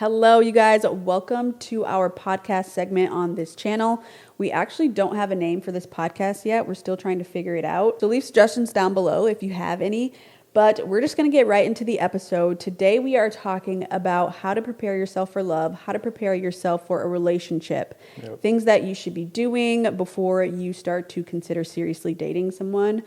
Hello, you guys. Welcome to our podcast segment on this channel. We actually don't have a name for this podcast yet. We're still trying to figure it out. So leave suggestions down below if you have any. But we're just going to get right into the episode. Today we are talking about how to prepare yourself for love, how to prepare yourself for a relationship, things that you should be doing before you start to consider seriously dating someone.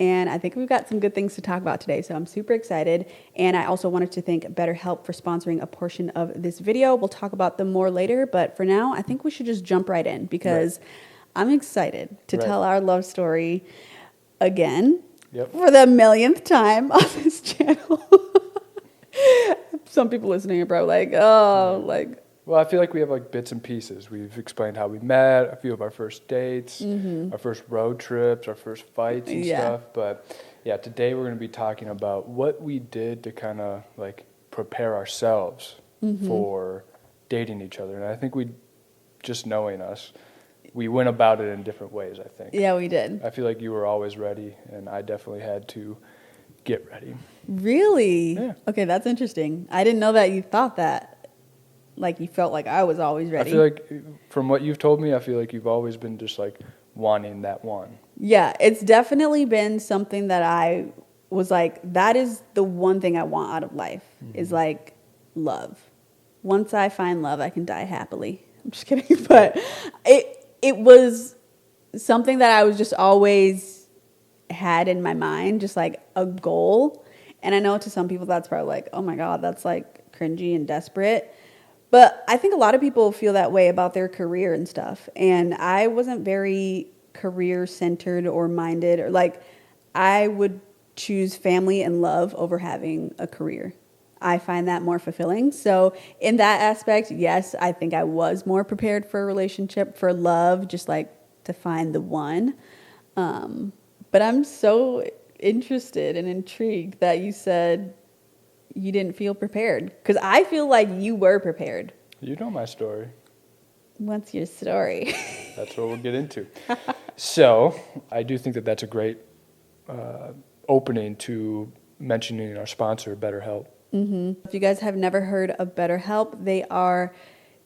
And I think we've got some good things to talk about today, so I'm super excited. And I also wanted to thank BetterHelp for sponsoring a portion of this video. We'll talk about them more later, but for now, I think we should just jump right in because I'm excited to tell our love story again for the millionth time on this channel. Some people listening are probably like, Well, I feel like we have like bits and pieces. We've explained how we met, a few of our first dates, our first road trips, our first fights and stuff. But yeah, today we're going to be talking about what we did to kind of like prepare ourselves for dating each other. And I think just knowing us, we went about it in different ways, I think. Yeah, we did. I feel like you were always ready, and I definitely had to get ready. Really? Yeah. Okay, that's interesting. I didn't know that you thought that. Like you felt like I was always ready. I feel like from what you've told me, I feel like you've always been just like wanting that one. Yeah, it's definitely been something that I was like, that is the one thing I want out of life is like love. Once I find love, I can die happily. I'm just kidding. But it was something that I was just always had in my mind, just like a goal. And I know to some people that's probably like, oh my God, that's like cringy and desperate. But I think a lot of people feel that way about their career and stuff. And I wasn't very career-centered or minded. Or like, I would choose family and love over having a career. I find that more fulfilling. So in that aspect, yes, I think I was more prepared for a relationship, for love, just like to find the one. But I'm so interested and intrigued that you said you didn't feel prepared, because I feel like you were prepared. You know my story. What's your story? That's what we'll get into. So I do think that that's a great opening to mentioning our sponsor, BetterHelp. If you guys have never heard of BetterHelp, they are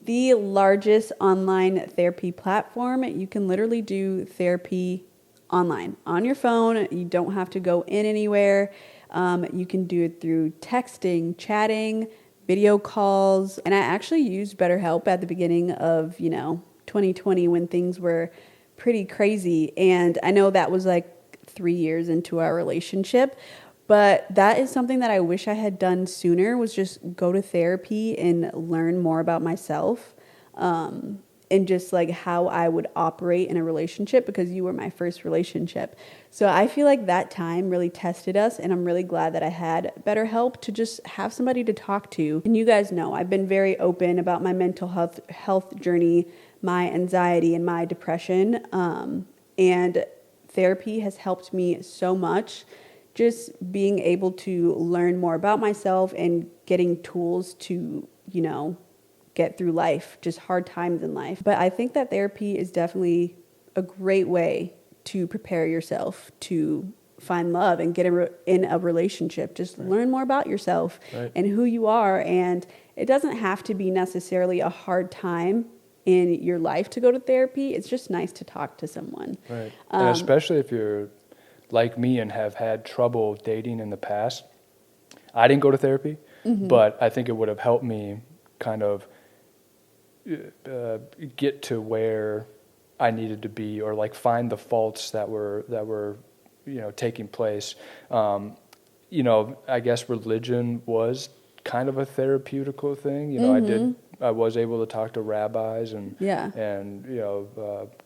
the largest online therapy platform. You can literally do therapy online on your phone. You don't have to go in anywhere. You can do it through texting, chatting, video calls. And I actually used BetterHelp at the beginning of, 2020 when things were pretty crazy. And I know that was like 3 years into our relationship. But that is something that I wish I had done sooner, was just go to therapy and learn more about myself. And just like how I would operate in a relationship, because you were my first relationship. So I feel like that time really tested us, and I'm really glad that I had BetterHelp to just have somebody to talk to. And you guys know I've been very open about my mental health journey, my anxiety and my depression. And therapy has helped me so much, just being able to learn more about myself and getting tools to, get through life, just hard times in life. But I think that therapy is definitely a great way to prepare yourself to find love and get in a relationship. Just learn more about yourself and who you are. And it doesn't have to be necessarily a hard time in your life to go to therapy. It's just nice to talk to someone. Right. And especially if you're like me and have had trouble dating in the past. I didn't go to therapy, but I think it would have helped me kind of get to where I needed to be, or like find the faults that were taking place. I guess religion was kind of a therapeutical thing. I was able to talk to rabbis and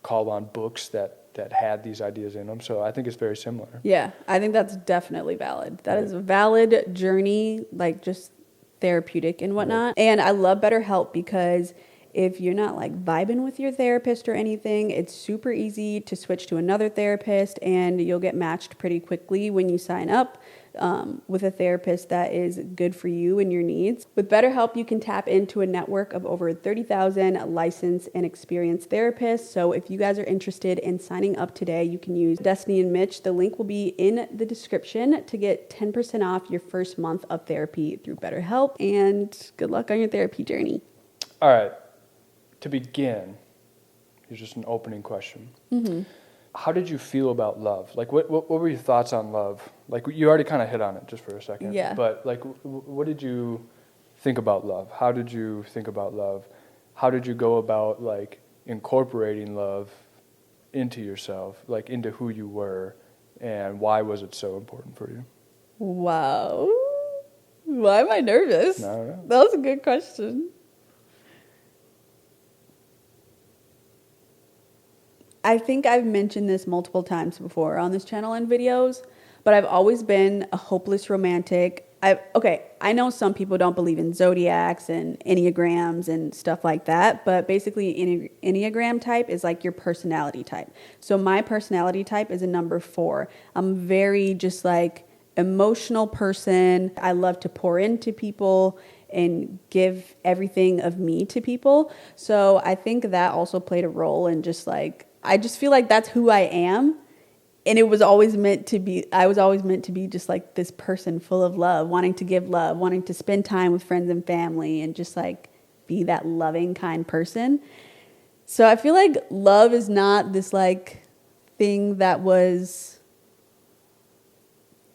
call on books that had these ideas in them. So I think it's very similar. Yeah, I think that's definitely valid. That is a valid journey, like just therapeutic and whatnot. And I love BetterHelp because if you're not like vibing with your therapist or anything, it's super easy to switch to another therapist, and you'll get matched pretty quickly when you sign up. with a therapist that is good for you and your needs. With BetterHelp, you can tap into a network of over 30,000 licensed and experienced therapists. So if you guys are interested in signing up today, you can use Destiny and Mitch. The link will be in the description to get 10% off your first month of therapy through BetterHelp. And good luck on your therapy journey. All right. To begin, here's just an opening question. Mm-hmm. How did you feel about love? Like, what were your thoughts on love? Like, you already kind of hit on it just for a second. Yeah. But, like, what did you think about love? How did you think about love? How did you go about, like, incorporating love into yourself, like, into who you were? And why was it so important for you? Wow. Why am I nervous? No. That was a good question. I think I've mentioned this multiple times before on this channel and videos, but I've always been a hopeless romantic. I know some people don't believe in zodiacs and enneagrams and stuff like that, but basically enneagram type is like your personality type. So my personality type is a number 4. I'm very just like emotional person. I love to pour into people and give everything of me to people. So I think that also played a role in just like, I just feel like that's who I am. And it was always meant to be, I was always meant to be just like this person full of love, wanting to give love, wanting to spend time with friends and family and just like be that loving, kind person. So I feel like love is not this like thing that was,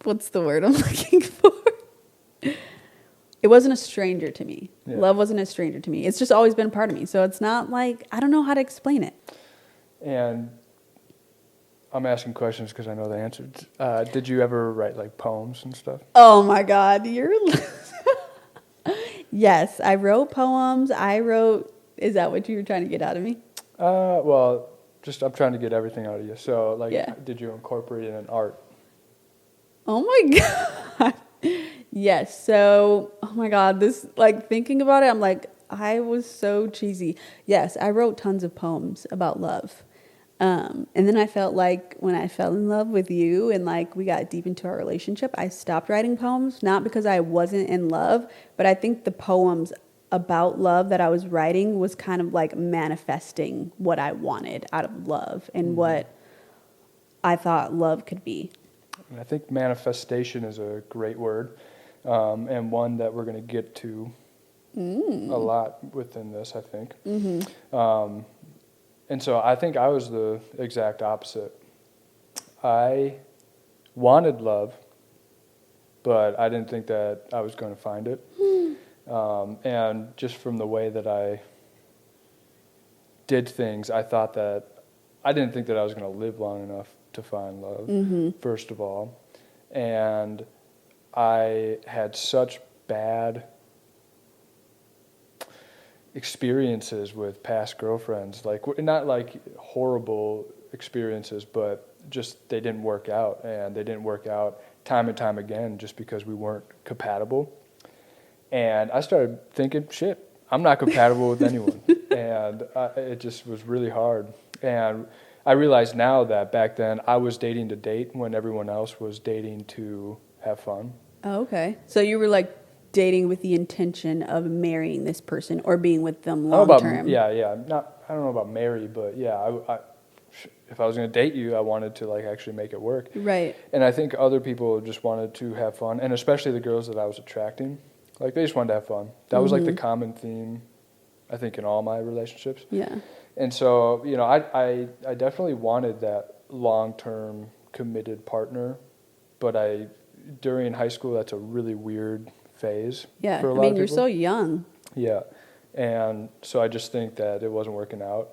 what's the word I'm looking for? It wasn't a stranger to me. Yeah. Love wasn't a stranger to me. It's just always been a part of me. So it's not like, I don't know how to explain it. And I'm asking questions because I know the answers. Did you ever write like poems and stuff? Oh my God, Yes, I wrote poems. Is that what you were trying to get out of me? Well, just I'm trying to get everything out of you. So like, Did you incorporate it in art? Oh my God. Yes. So, oh my God, this, like thinking about it, I'm like, I was so cheesy. Yes, I wrote tons of poems about love. And then I felt like when I fell in love with you and like we got deep into our relationship, I stopped writing poems, not because I wasn't in love, but I think the poems about love that I was writing was kind of like manifesting what I wanted out of love and what I thought love could be. And I think manifestation is a great word, and one that we're going to get to a lot within this, I think. Mm-hmm. And so I think I was the exact opposite. I wanted love, but I didn't think that I was going to find it. And just from the way that I did things, I didn't think that I was going to live long enough to find love, first of all. And I had such bad experiences with past girlfriends, like not like horrible experiences, but just they didn't work out, and they didn't work out time and time again just because we weren't compatible. And I started thinking, shit, I'm not compatible with anyone. And it just was really hard. And I realize now that back then I was dating to date when everyone else was dating to have fun. Oh, okay. So you were like dating with the intention of marrying this person or being with them long term. Yeah. I don't know about marry, but yeah, if I was going to date you, I wanted to like actually make it work. Right. And I think other people just wanted to have fun, and especially the girls that I was attracting, like they just wanted to have fun. That was like the common theme, I think, in all my relationships. Yeah. And so, you know, I definitely wanted that long-term committed partner, but during high school, that's a really weird phase. Yeah, for a lot of people. you're so young. Yeah, and so I just think that it wasn't working out.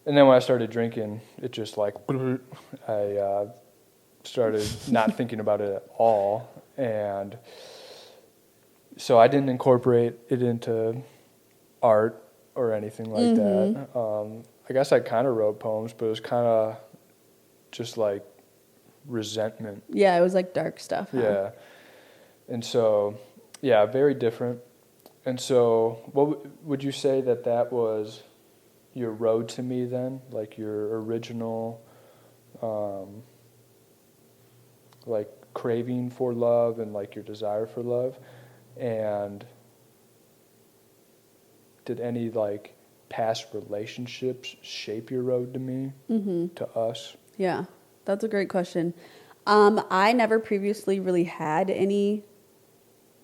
And then when I started drinking, it just like, I started not thinking about it at all. And so I didn't incorporate it into art or anything like that. I guess I kind of wrote poems, but it was kind of just like resentment. Yeah, it was like dark stuff. Huh? Yeah. And so, yeah, very different. And so what would you say that was your road to me then? Like your original, like craving for love and like your desire for love. And did any like past relationships shape your road to me, to us? Yeah, that's a great question. I never previously really had any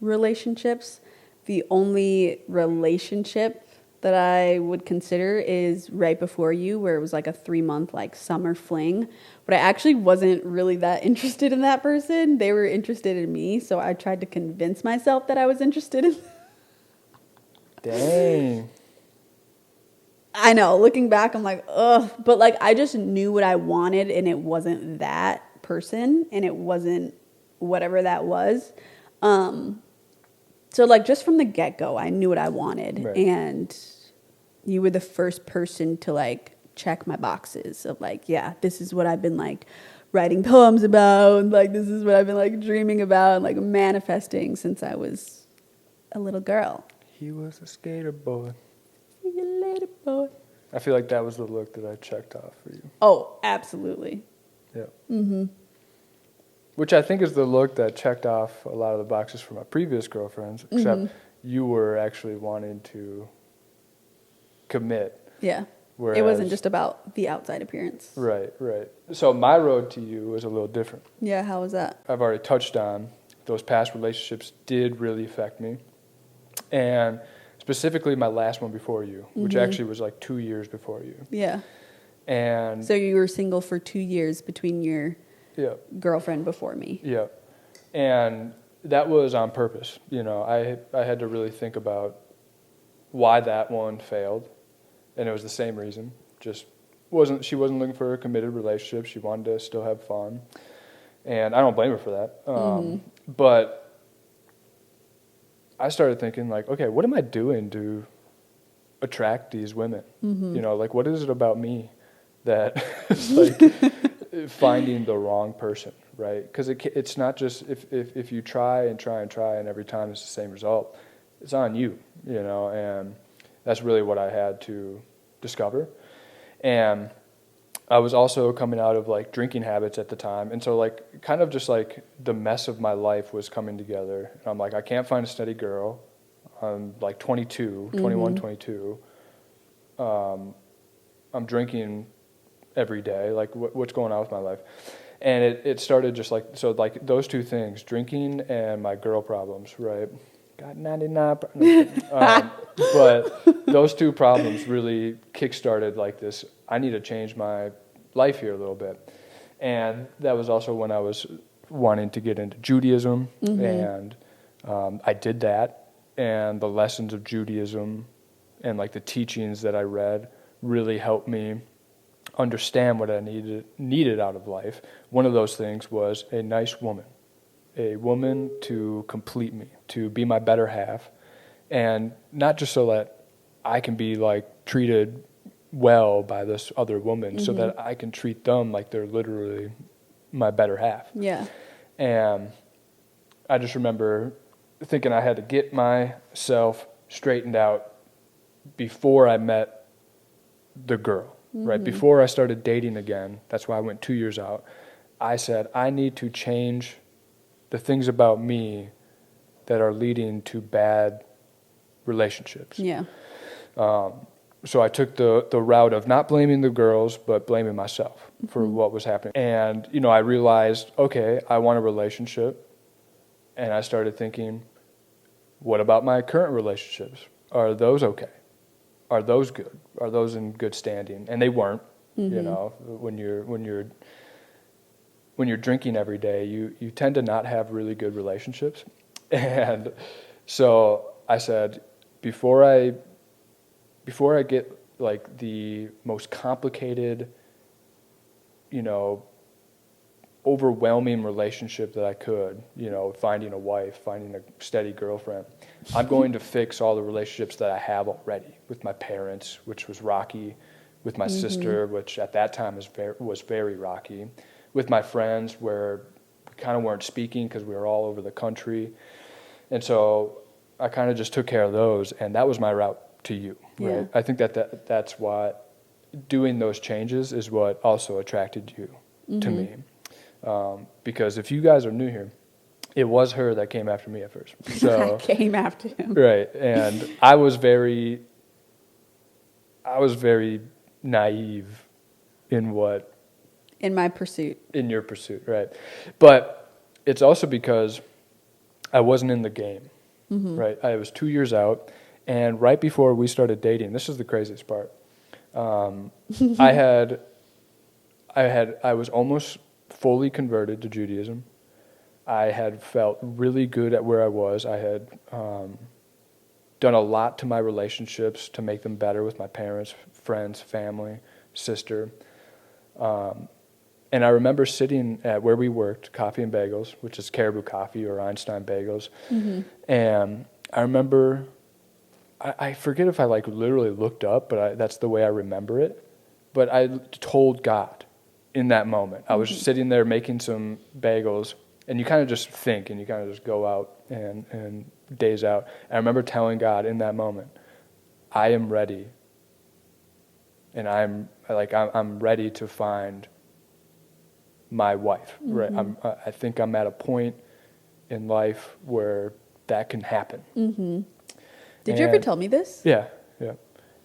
relationships. The only relationship that I would consider is right before you, where it was like a 3-month like summer fling. But I actually wasn't really that interested in that person. They were interested in me, so I tried to convince myself that I was interested in. Dang. I know, looking back, I'm like, ugh. But like, I just knew what I wanted, and it wasn't that person, and it wasn't whatever that was. So like, just from the get-go, I knew what I wanted. Right. And you were the first person to like check my boxes of like, yeah, this is what I've been like writing poems about. And like, this is what I've been like dreaming about and like manifesting since I was a little girl. He was a skater boy. See you later, boy. I feel like that was the look that I checked off for you. Oh, absolutely. Yeah. Mm-hmm. Which I think is the look that checked off a lot of the boxes for my previous girlfriends, except you were actually wanting to commit. Yeah. Whereas, it wasn't just about the outside appearance. Right, right. So my road to you was a little different. Yeah, how was that? I've already touched on those past relationships did really affect me. And specifically my last one before you, which actually was like 2 years before you. Yeah. And so you were single for 2 years between your girlfriend before me. Yeah. And that was on purpose. You know, I had to really think about why that one failed. And it was the same reason. She wasn't looking for a committed relationship. She wanted to still have fun. And I don't blame her for that. But I started thinking like, okay, what am I doing to attract these women? You know, like what is it about me that is like finding the wrong person, right? Because it's not just if you try and try and try and every time it's the same result, it's on you, you know, and that's really what I had to discover. And I was also coming out of like drinking habits at the time. And so like kind of just like the mess of my life was coming together. And I'm like, I can't find a steady girl. I'm like 22, 21, 22. I'm drinking every day. Like what's going on with my life? And it started just like, so like those two things, drinking and my girl problems, right? Got 99. But those two problems really kickstarted like this. I need to change my life here a little bit. And that was also when I was wanting to get into Judaism. And I did that. And the lessons of Judaism and like the teachings that I read really helped me understand what I needed out of life. One of those things was a nice woman. A woman to complete me, to be my better half, and not just so that I can be like treated well by this other woman, so that I can treat them like they're literally my better half. Yeah. And I just remember thinking I had to get myself straightened out before I met the girl, right? Before I started dating again, that's why I went 2 years out. I said, I need to change the things about me that are leading to bad relationships. Yeah. So I took the route of not blaming the girls, but blaming myself for what was happening. And, you know, I realized, okay, I want a relationship. And I started thinking, what about my current relationships? Are those okay? Are those good? Are those in good standing? And they weren't. You know, when you're drinking every day, you tend to not have really good relationships. And so I said, before I get like the most complicated, you know, overwhelming relationship that I could, you know, finding a wife, finding a steady girlfriend, I'm going to fix all the relationships that I have already with my parents, which was rocky, with my sister, which at that time was very rocky, with my friends where we kind of weren't speaking because we were all over the country. And so I kind of just took care of those, and that was my route to you, right? Yeah. I think that's what doing those changes is what also attracted you to me. Because if you guys are new here, it was her that came after me at first. So I came after him. right, and I was very naive in your pursuit, right? But it's also because I wasn't in the game, right? I was 2 years out, and right before we started dating, this is the craziest part. I was almost fully converted to Judaism. I had felt really good at where I was. I had done a lot to my relationships to make them better with my parents, friends, family, sister. And I remember sitting at where we worked, Coffee and Bagels, which is Caribou Coffee or Einstein Bagels. And I remember, I forget if I like literally looked up, but that's the way I remember it. But I told God in that moment. I was sitting there making some bagels, and you kind of just think, and you kind of just go out and days out. And I remember telling God in that moment, I am ready. And I'm ready to find my wife. Right? I think I'm at a point in life where that can happen. Did you ever tell me this? Yeah.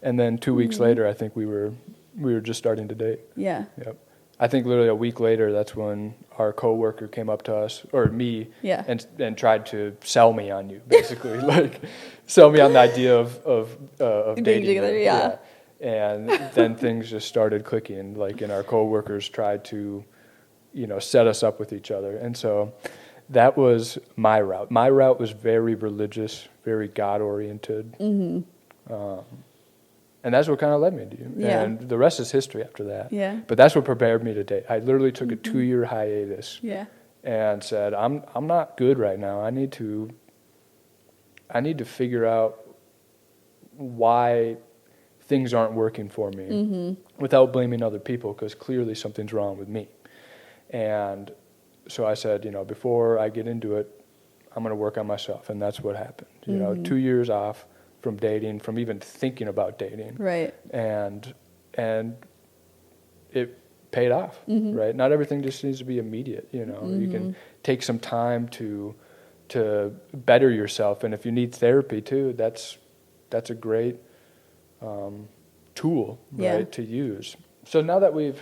And then 2 weeks later, I think we were just starting to date. Yeah. Yep. I think literally a week later, that's when our coworker came up to us, or me, and tried to sell me on you, basically, like sell me on the idea of dating together. you. Yeah. And then things just started clicking, and our coworkers tried to, set us up with each other. And so that was my route. My route was very religious, very God-oriented. And that's what kind of led me to you. Yeah. And the rest is history after that. Yeah. But that's what prepared me to date. I literally took a 2-year hiatus. Yeah. And said, I'm not good right now. I need to figure out why things aren't working for me without blaming other people, because clearly something's wrong with me. And so I said, before I get into it, I'm going to work on myself. And that's what happened. 2 years off from dating, from even thinking about dating. Right. And it paid off, right? Not everything just needs to be immediate, You can take some time to better yourself. And if you need therapy too, that's a great tool, right, to use. So now that we've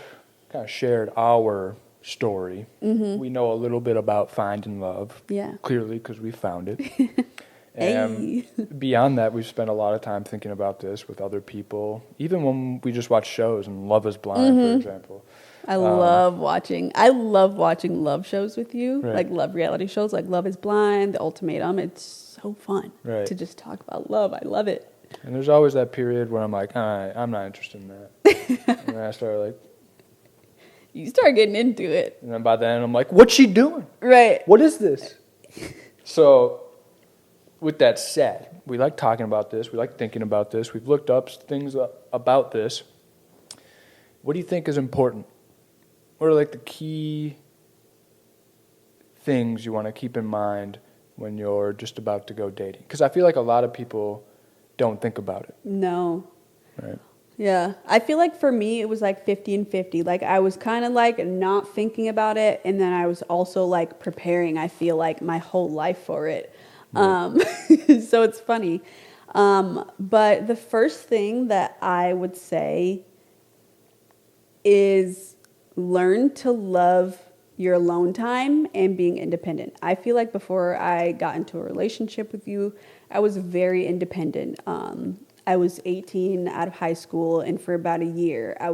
kind of shared our story, we know a little bit about finding love. Yeah. Clearly, because we found it. And beyond that, we've spent a lot of time thinking about this with other people, even when we just watch shows, and Love is Blind, for example. I love watching love shows with you, like love reality shows, like Love is Blind, The Ultimatum. It's so fun to just talk about love. I love it. And there's always that period where I'm like, all right, I'm not interested in that. And then I start you start getting into it. And then by then I'm like, what's she doing? Right. What is this? So with that said, we like talking about this. We like thinking about this. We've looked up things about this. What do you think is important? What are the key things you want to keep in mind when you're just about to go dating? Because I feel like a lot of people don't think about it. No. Right. Yeah. I feel like for me, it was 50 and 50. I was kind of not thinking about it. And then I was also preparing, I feel my whole life for it. So it's funny. But the first thing that I would say is learn to love your alone time and being independent. I feel like before I got into a relationship with you, I was very independent. I was 18 out of high school, and for about a year, I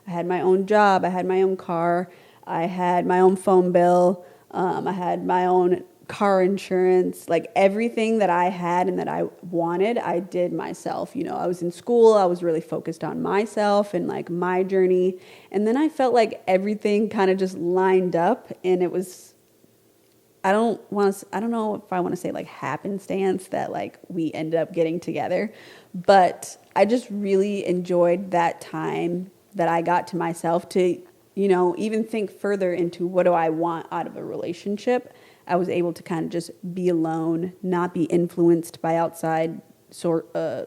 had my own job, I had my own car, I had my own phone bill, I had my own car insurance, everything that I had and that I wanted, I did myself. I was in school, I was really focused on myself and my journey. And then I felt like everything kind of just lined up, and it was, I don't know if I want to say happenstance that we ended up getting together, but I just really enjoyed that time that I got to myself to, even think further into what do I want out of a relationship. I was able to kind of just be alone, not be influenced by outside sources,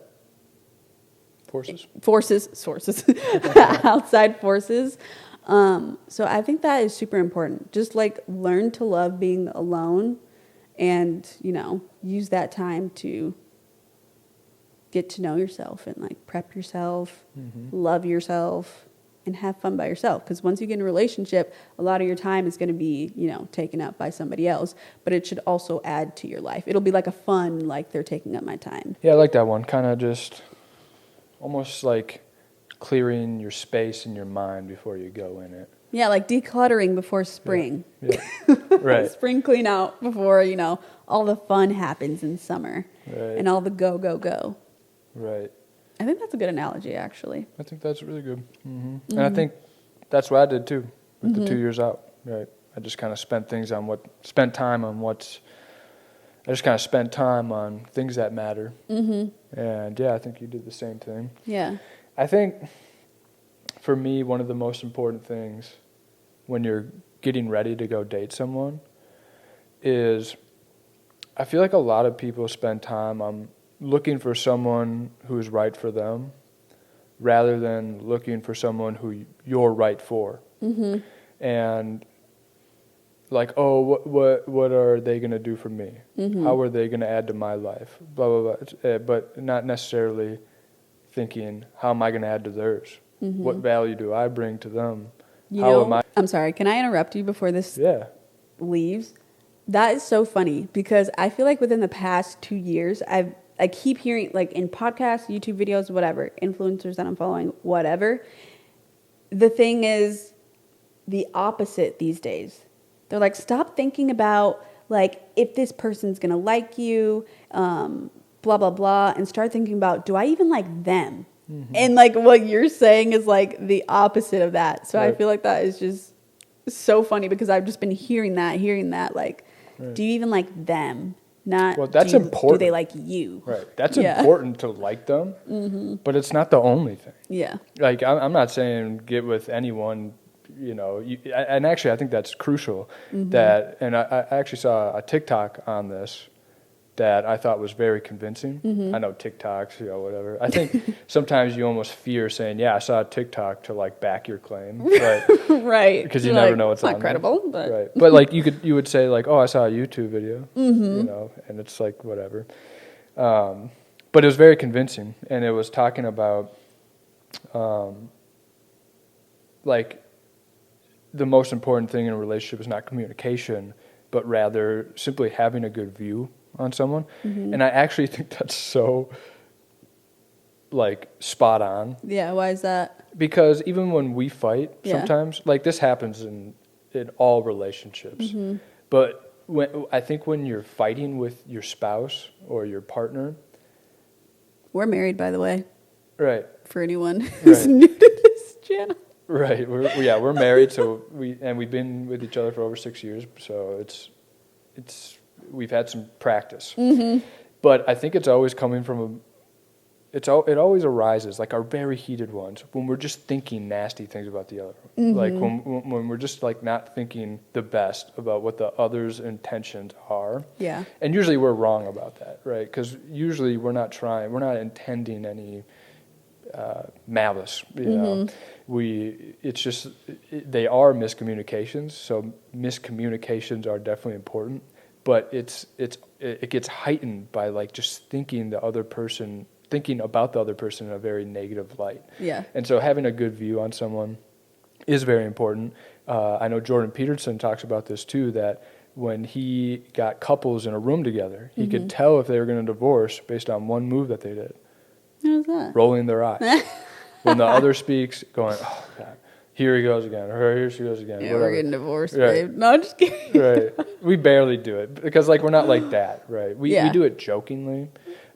outside forces. So I think that is super important. Just like learn to love being alone and, use that time to get to know yourself and like prep yourself, love yourself, and have fun by yourself. Because once you get in a relationship, a lot of your time is going to be, taken up by somebody else. But it should also add to your life. It'll be like a fun, like they're taking up my time. Yeah, I like that one. Kind of just almost like clearing your space in your mind before you go in it. Yeah, like decluttering before spring. Yeah. Right. Spring clean out before, all the fun happens in summer. Right. And all the go, go, go. Right. I think that's a good analogy, actually. I think that's really good. And I think that's what I did too with the 2 years out. Right. I just kind of spent time on things that matter. And yeah, I think you did the same thing. Yeah. I think for me, one of the most important things when you're getting ready to go date someone is I feel like a lot of people spend time on looking for someone who is right for them rather than looking for someone who you're right for. And like, oh, what are they going to do for me? How are they going to add to my life? Blah, blah, blah. But not necessarily thinking, how am I going to add to theirs? What value do I bring to them? I'm sorry, can I interrupt you before this leaves? That is so funny because I feel like within the past 2 years, I keep hearing, like in podcasts, YouTube videos, whatever, influencers that I'm following, whatever. The thing is the opposite these days. They're like, stop thinking about like if this person's going to like you, blah, blah, blah, and start thinking about, do I even like them? And like what you're saying is like the opposite of that. So I feel like that is just so funny because I've just been hearing that, like, do you even like them? Not that's important. Do they like you? Right. That's important to like them, but it's not the only thing. Yeah. Like I'm not saying get with anyone, and actually I think that's crucial. And I actually saw a TikTok on this that I thought was very convincing. I know TikToks, whatever. I think sometimes you almost fear saying, yeah, I saw a TikTok to like back your claim. But, right. Because you never know what's on not credible. But. Right. But like you would say like, oh, I saw a YouTube video, and it's like whatever. But it was very convincing. And it was talking about like the most important thing in a relationship is not communication, but rather simply having a good view on someone. And I actually think that's so like spot on. Yeah, why is that? Because even when we fight sometimes, like this happens in all relationships. But I think when you're fighting with your spouse or your partner. We're married, by the way. Right. For anyone who's new to this channel. Right. We're married, so we've been with each other for over 6 years, so it's we've had some practice. But I think it's always coming from it always arises, like our very heated ones, when we're just thinking nasty things about the other. Like when we're just like not thinking the best about what the other's intentions are. Yeah. And usually we're wrong about that, right? Because usually we're not intending any malice, it's just they are miscommunications. So miscommunications are definitely important, but it gets heightened by like just thinking about the other person in a very negative light. Yeah. And so having a good view on someone is very important. I know Jordan Peterson talks about this too, that when he got couples in a room together, he could tell if they were going to divorce based on one move that they did. What was that? Rolling their eyes. When the other speaks, going, oh, God, here he goes again, or here she goes again. Yeah, we're getting divorced, babe. No, I'm just kidding. Right. We barely do it, because like we're not like that, right? We do it jokingly,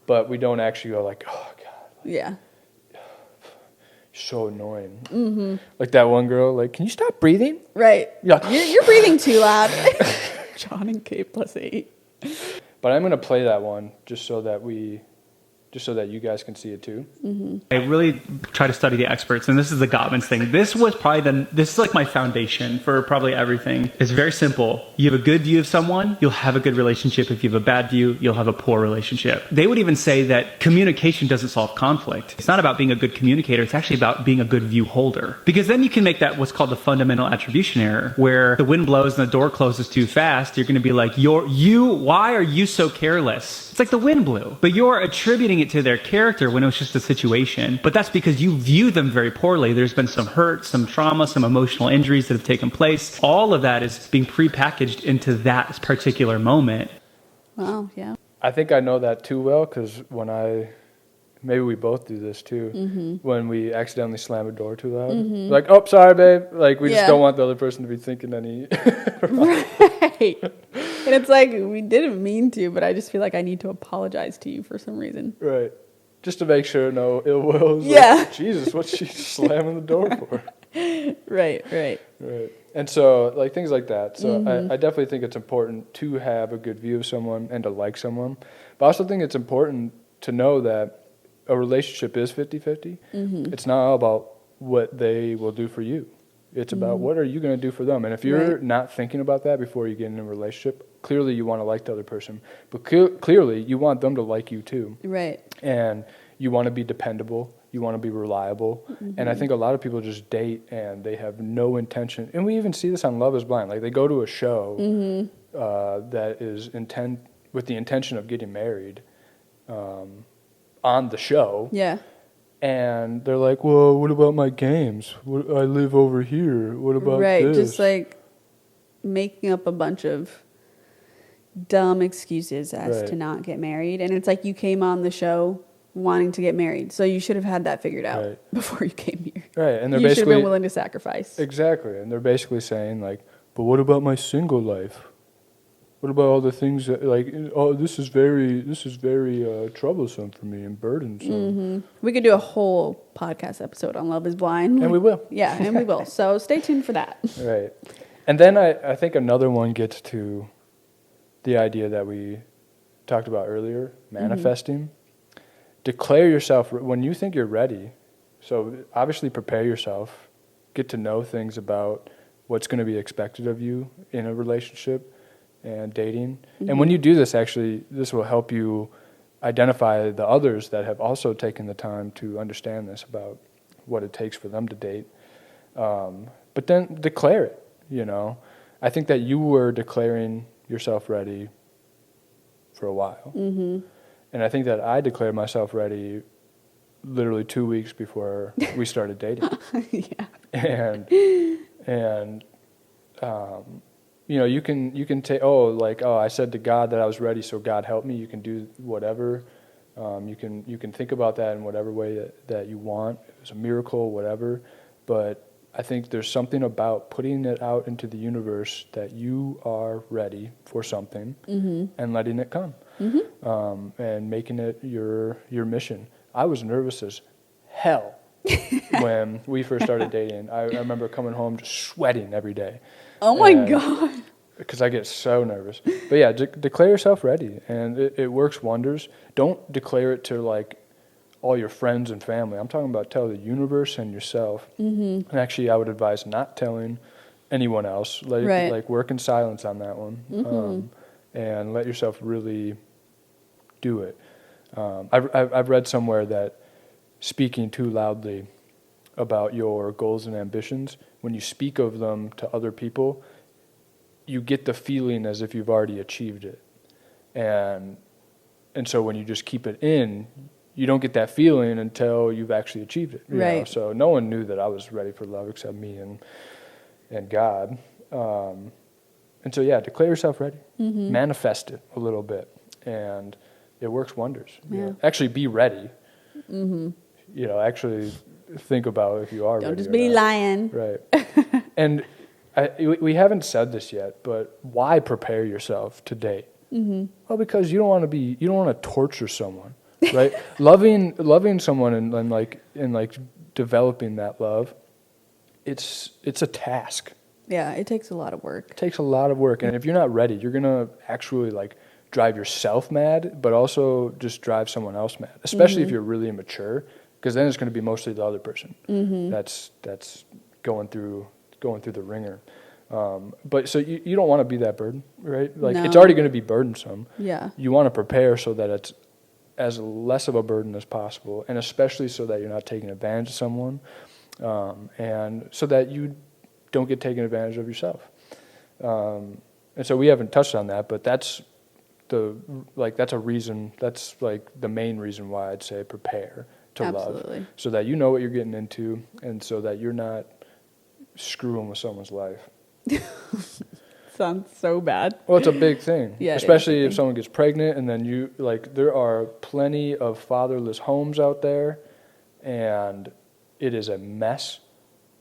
but we don't actually go like, oh, God. Like, so annoying. Like that one girl, like, can you stop breathing? Right. You're breathing too loud. John and K +8. But I'm going to play that one just so just so that you guys can see it too. I really try to study the experts, and this is the Gottman's thing. This is like my foundation for probably everything. It's very simple. You have a good view of someone, you'll have a good relationship. If you have a bad view, you'll have a poor relationship. They would even say that communication doesn't solve conflict. It's not about being a good communicator, it's actually about being a good view holder. Because then you can make that what's called the fundamental attribution error, where the wind blows and the door closes too fast. You're going to be like, why are you so careless? It's like the wind blew, but you're attributing it to their character when it was just a situation. But that's because you view them very poorly. There's been some hurt, some trauma, some emotional injuries that have taken place. All of that is being prepackaged into that particular moment. Wow, yeah. I think I know that too well, because maybe we both do this too, when we accidentally slam a door too loud. Like, oh, sorry, babe. Like, we just don't want the other person to be thinking any... Right. And it's like, we didn't mean to, but I just feel like I need to apologize to you for some reason. Right. Just to make sure no ill will. Yeah. Like, Jesus, what's she slamming the door for? Right. And so, like, things like that. So I definitely think it's important to have a good view of someone and to like someone. But I also think it's important to know that a relationship is 50-50. It's not all about what they will do for you. It's about what are you going to do for them. And if you're not thinking about that before you get in a relationship, clearly you want to like the other person. But clearly you want them to like you too. Right. And you want to be dependable. You want to be reliable. And I think a lot of people just date and they have no intention. And we even see this on Love is Blind. Like, they go to a show that is with the intention of getting married on the show. Yeah. And they're like, well, what about my games? I live over here. What about this? Right, just like making up a bunch of dumb excuses as to not get married. And it's like, you came on the show wanting to get married, so you should have had that figured out before you came here. Right, and they're you basically... should have been willing to sacrifice. Exactly, and they're basically saying, like, but what about my single life? What about all the things that, like, oh, this is very troublesome for me and burdensome. We could do a whole podcast episode on Love is Blind. And we will. Yeah, and we will. So stay tuned for that. Right. And then I think another one gets to the idea that we talked about earlier, manifesting. Declare yourself when you think you're ready. So obviously prepare yourself. Get to know things about what's going to be expected of you in a relationship and dating. And when you do this, actually, this will help you identify the others that have also taken the time to understand this about what it takes for them to date. But then declare it, you know. I think that you were declaring yourself ready for a while. And I think that I declared myself ready literally 2 weeks before we started dating. And you know, you can take, I said to God that I was ready, so God help me. You can do whatever. You can think about that in whatever way that you want. It's a miracle, whatever. But I think there's something about putting it out into the universe that you are ready for something and letting it come and making it your mission. I was nervous as hell when we first started dating. I remember coming home just sweating every day. Oh my God. Because I get so nervous. But yeah, declare yourself ready, and it works wonders. Don't declare it to like all your friends and family. I'm talking about tell the universe and yourself. And actually, I would advise not telling anyone else. Like work in silence on that one, and let yourself really do it. I've read somewhere that speaking too loudly about your goals and ambitions, when you speak of them to other people, you get the feeling as if you've already achieved it. And so when you just keep it in, you don't get that feeling until you've actually achieved it. You know? So no one knew that I was ready for love except me and God. And so, yeah, declare yourself ready. Manifest it a little bit. And it works wonders. You know? Actually be ready. You know, actually think about if you are ready. Don't just be lying. Right. And we haven't said this yet, but why prepare yourself to date? Well, because you don't want to torture someone, right? loving someone and like developing that love, it's a task. Yeah, it takes a lot of work. It takes a lot of work, and if you're not ready, you're gonna actually like drive yourself mad, but also just drive someone else mad, especially if you're really immature, because then it's going to be mostly the other person that's going through the ringer. But so you don't want to be that burden, right? Like it's already going to be burdensome. Yeah. You want to prepare so that it's as less of a burden as possible, and especially so that you're not taking advantage of someone, and so that you don't get taken advantage of yourself. And so we haven't touched on that, but that's a reason. That's like the main reason why I'd say prepare to Absolutely. love, so that you know what you're getting into, and so that you're not screwing with someone's life. Sounds so bad. Well, it's a big thing, Yeah, especially if someone gets pregnant, and then there are plenty of fatherless homes out there, and it is a mess.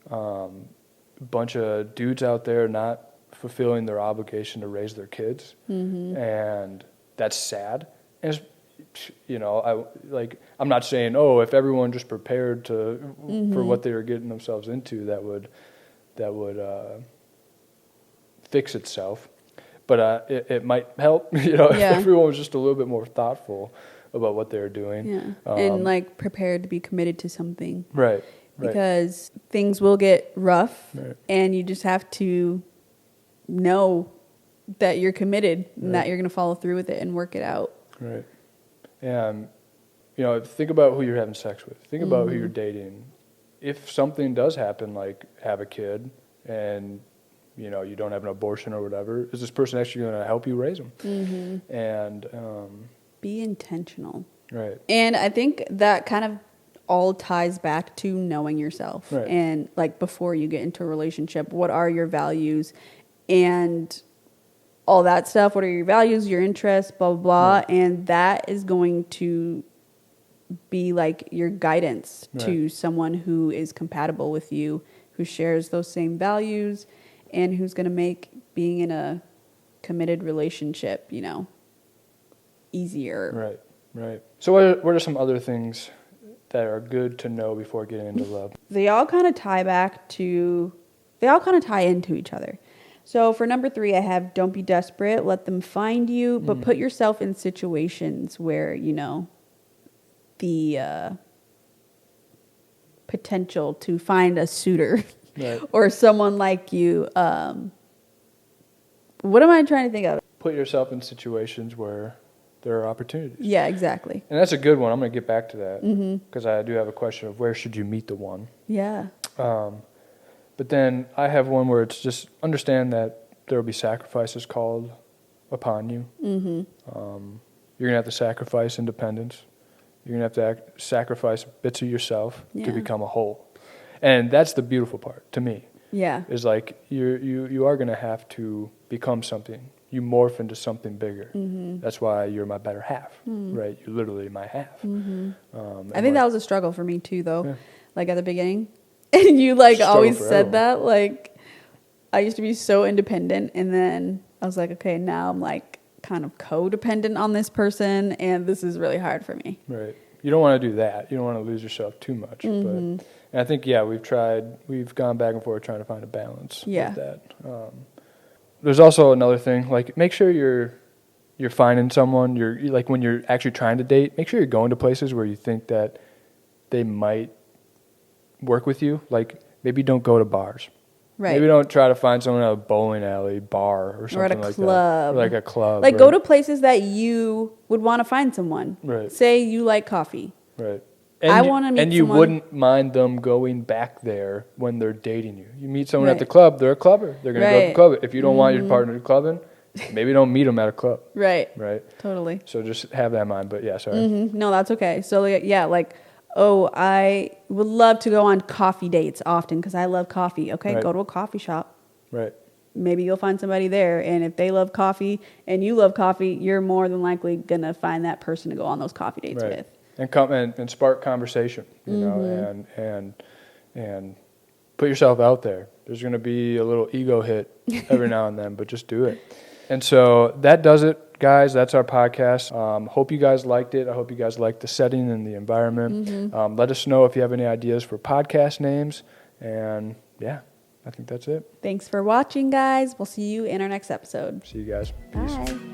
Bunch of dudes out there not fulfilling their obligation to raise their kids, and that's sad. And I'm not saying if everyone just prepared for what they were getting themselves into, that would fix itself, but it might help, if everyone was just a little bit more thoughtful about what they're doing. Yeah. And prepared to be committed to something. Right. Because things will get rough, right. And you just have to know that you're committed and that you're going to follow through with it and work it out. Right. And, think about who you're having sex with. Think about who you're dating. If something does happen, like have a kid, and you don't have an abortion or whatever, is this person actually going to help you raise them? And be intentional. Right. And I think that kind of all ties back to knowing yourself. Right. And before you get into a relationship, what are your values and all that stuff? What are your values, your interests, blah, blah, blah. Right. And that is going to be your guidance to someone who is compatible with you, who shares those same values, and who's going to make being in a committed relationship, easier. Right. So what are some other things that are good to know before getting into love? They all kind of tie into each other. So for number 3, I have don't be desperate, let them find you, but put yourself in situations where, the potential to find a suitor or someone like you. What am I trying to think of? Put yourself in situations where there are opportunities. Yeah, exactly. And that's a good one. I'm going to get back to that because I do have a question of where should you meet the one. Yeah. But then I have one where it's just understand that there will be sacrifices called upon you. You're going to have to sacrifice independence. You're going to have to sacrifice bits of yourself to become a whole. And that's the beautiful part to me. Yeah. Is you are going to have to become something. You morph into something bigger. That's why you're my better half, right? You're literally my half. I think that was a struggle for me too, though. Yeah. At the beginning, and you always said that. I used to be so independent, and then I was like, okay, now I'm kind of codependent on this person, and this is really hard for me. Right. You don't want to do that. You don't want to lose yourself too much. But and I think we've gone back and forth trying to find a balance with that. There's also another thing, make sure you're finding someone, you're when you're actually trying to date, make sure you're going to places where you think that they might work with you. Maybe don't go to bars. Right. Maybe don't try to find someone at a bowling alley, bar, or something like that. Or a club. Go to places that you would want to find someone. Right. Say you like coffee. Right. I want to meet someone. And you wouldn't mind them going back there when they're dating you. You meet someone at the club, they're a clubber. They're going to go to the club. If you don't want your partner clubbing, maybe don't meet them at a club. Right. Right. Totally. So just have that in mind. But yeah, sorry. No, that's okay. So I would love to go on coffee dates often because I love coffee. Okay, go to a coffee shop. Right. Maybe you'll find somebody there, and if they love coffee and you love coffee, you're more than likely gonna find that person to go on those coffee dates with. And come and spark conversation, know, and put yourself out there. There's going to be a little ego hit every now and then, but just do it. And so that does it, guys. That's our podcast. Hope you guys liked it. I hope you guys liked the setting and the environment. Let us know if you have any ideas for podcast names. And yeah, I think that's it. Thanks for watching, guys. We'll see you in our next episode. See you guys. Peace. Bye.